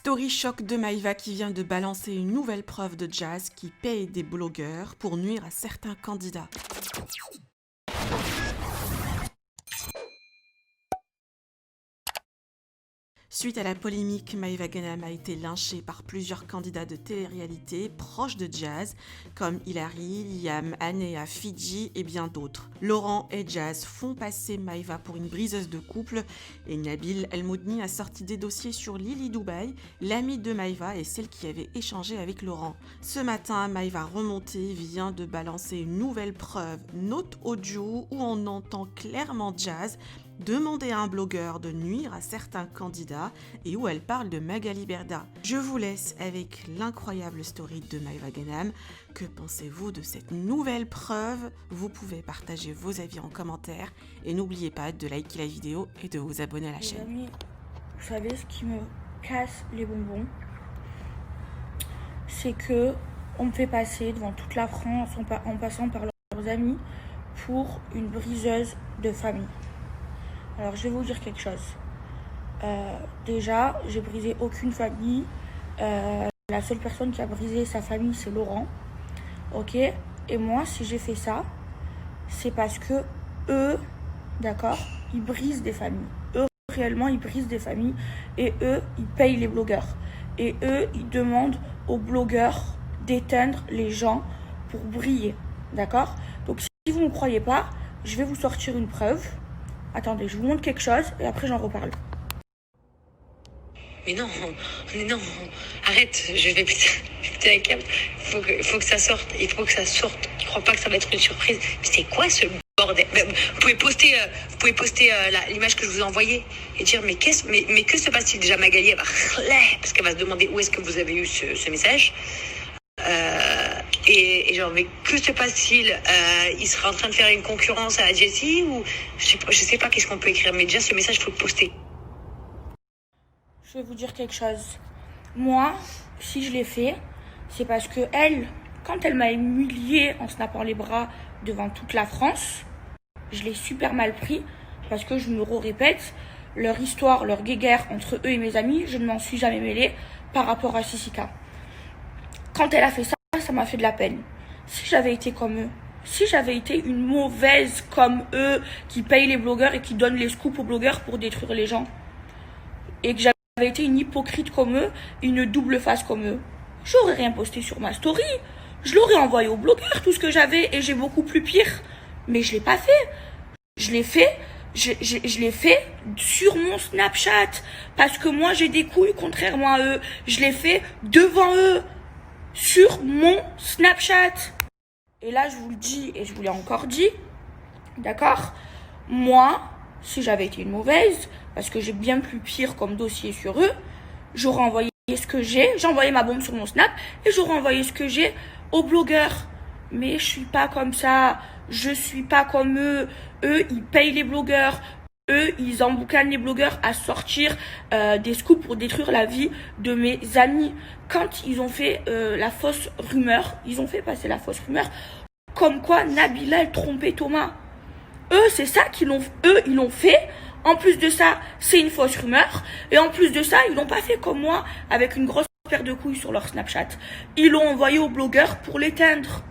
Story choc de Maïva qui vient de balancer une nouvelle preuve de jazz qui paye des blogueurs pour nuire à certains candidats. Suite à la polémique, Maïva Ganam a été lynchée par plusieurs candidats de télé-réalité proches de Jazz, comme Hilary, Liam, Anea, Fidji et bien d'autres. Laurent et Jazz font passer Maïva pour une briseuse de couple et Nabil El Moudni a sorti des dossiers sur Lily Dubaï, l'amie de Maïva et celle qui avait échangé avec Laurent. Ce matin, Maïva remontée vient de balancer une nouvelle preuve, note audio où on entend clairement Jazz demander à un blogueur de nuire à certains candidats et où elle parle de Magali Berda. Je vous laisse avec l'incroyable story de Maïva Ganam. Que pensez-vous de cette nouvelle preuve? Vous pouvez partager vos avis en commentaire et n'oubliez pas de liker la vidéo et de vous abonner à la chaîne. Amis, vous savez ce qui me casse les bonbons? C'est que on me fait passer devant toute la France en passant par leurs amis pour une briseuse de famille. Alors, je vais vous dire quelque chose. Déjà, j'ai brisé aucune famille. La seule personne qui a brisé sa famille, c'est Laurent. Ok? Et moi, si j'ai fait ça, c'est parce que eux, d'accord, ils brisent des familles. Eux, réellement, ils brisent des familles. Et eux, ils payent les blogueurs. Et eux, ils demandent aux blogueurs d'éteindre les gens pour briller. D'accord? Donc, si vous ne me croyez pas, je vais vous sortir une preuve. Attendez, je vous montre quelque chose et après j'en reparle. Mais non, arrête, je vais péter un câble. Faut que ça sorte, il faut que ça sorte. Je crois pas que ça va être une surprise. Mais c'est quoi ce bordel? Vous pouvez poster l'image que je vous ai envoyée et dire mais que se passe-t-il? Déjà Magali, elle va parce qu'elle va se demander où est-ce que vous avez eu ce message. Et genre, mais que se passe-t-il? Il sera en train de faire une concurrence à Jessie ou je sais pas qu'est-ce qu'on peut écrire, mais déjà ce message faut le poster. Je vais vous dire quelque chose. Moi, si je l'ai fait, c'est parce que elle, quand elle m'a humiliée en snappant les bras devant toute la France, je l'ai super mal pris parce que je me répète, leur histoire, leur guéguerre entre eux et mes amis, je ne m'en suis jamais mêlée par rapport à Sissika. Quand elle a fait ça, ça m'a fait de la peine. Si j'avais été comme eux, si j'avais été une mauvaise comme eux, qui paye les blogueurs et qui donne les scoops aux blogueurs pour détruire les gens, et que j'avais été une hypocrite comme eux, une double face comme eux, j'aurais rien posté sur ma story. Je l'aurais envoyé aux blogueurs, tout ce que j'avais, et j'ai beaucoup plus pire. Mais je l'ai pas fait. Je l'ai fait sur mon Snapchat. Parce que moi, j'ai des couilles, contrairement à eux. Je l'ai fait devant eux. Sur mon Snapchat. Et là, je vous le dis et je vous l'ai encore dit. D'accord? Moi, si j'avais été une mauvaise, parce que j'ai bien plus pire comme dossier sur eux, j'aurais envoyé ce que j'ai. J'ai envoyé ma bombe sur mon Snap et j'aurais envoyé ce que j'ai aux blogueurs. Mais je suis pas comme ça. Je suis pas comme eux. Eux, ils payent les blogueurs. Eux, ils emboucanent les blogueurs à sortir des scoops pour détruire la vie de mes amis. Quand ils ont fait la fausse rumeur, ils ont fait passer la fausse rumeur, comme quoi Nabila, elle trompait Thomas. Eux, c'est ça qu'ils l'ont fait. En plus de ça, c'est une fausse rumeur. Et en plus de ça, ils l'ont pas fait comme moi, avec une grosse paire de couilles sur leur Snapchat. Ils l'ont envoyé aux blogueurs pour l'éteindre.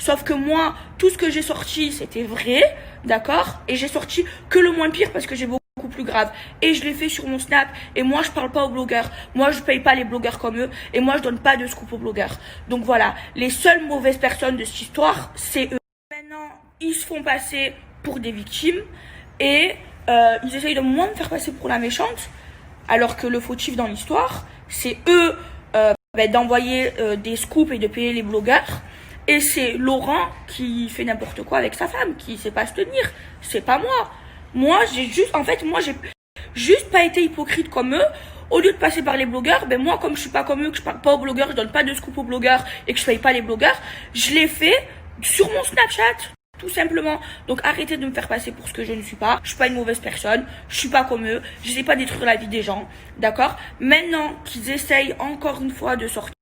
Sauf que moi, tout ce que j'ai sorti, c'était vrai, d'accord? Et j'ai sorti que le moins pire parce que j'ai beaucoup plus grave. Et je l'ai fait sur mon Snap. Et moi, je parle pas aux blogueurs. Moi, je paye pas les blogueurs comme eux. Et moi, je donne pas de scoop aux blogueurs. Donc voilà, les seules mauvaises personnes de cette histoire, c'est eux. Maintenant, ils se font passer pour des victimes. Et ils essayent de moins me faire passer pour la méchante. Alors que le fautif dans l'histoire, c'est eux d'envoyer des scoops et de payer les blogueurs. Et c'est Laurent qui fait n'importe quoi avec sa femme, qui sait pas se tenir. C'est pas moi. Moi, j'ai juste pas été hypocrite comme eux. Au lieu de passer par les blogueurs, ben moi, comme je suis pas comme eux, que je parle pas aux blogueurs, je donne pas de scoop aux blogueurs et que je paye pas les blogueurs, je l'ai fait sur mon Snapchat. Tout simplement. Donc arrêtez de me faire passer pour ce que je ne suis pas. Je suis pas une mauvaise personne. Je suis pas comme eux. Je sais pas détruire la vie des gens. D'accord? Maintenant qu'ils essayent encore une fois de sortir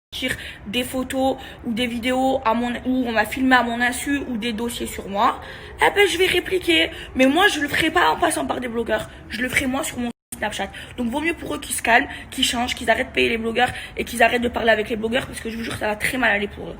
des photos ou des vidéos où on m'a filmé à mon insu ou des dossiers sur moi, eh ben je vais répliquer. Mais moi je le ferai pas en passant par des blogueurs. Je le ferai moi sur mon Snapchat. Donc vaut mieux pour eux qu'ils se calment, qu'ils changent, qu'ils arrêtent de payer les blogueurs et qu'ils arrêtent de parler avec les blogueurs parce que je vous jure ça va très mal aller pour eux.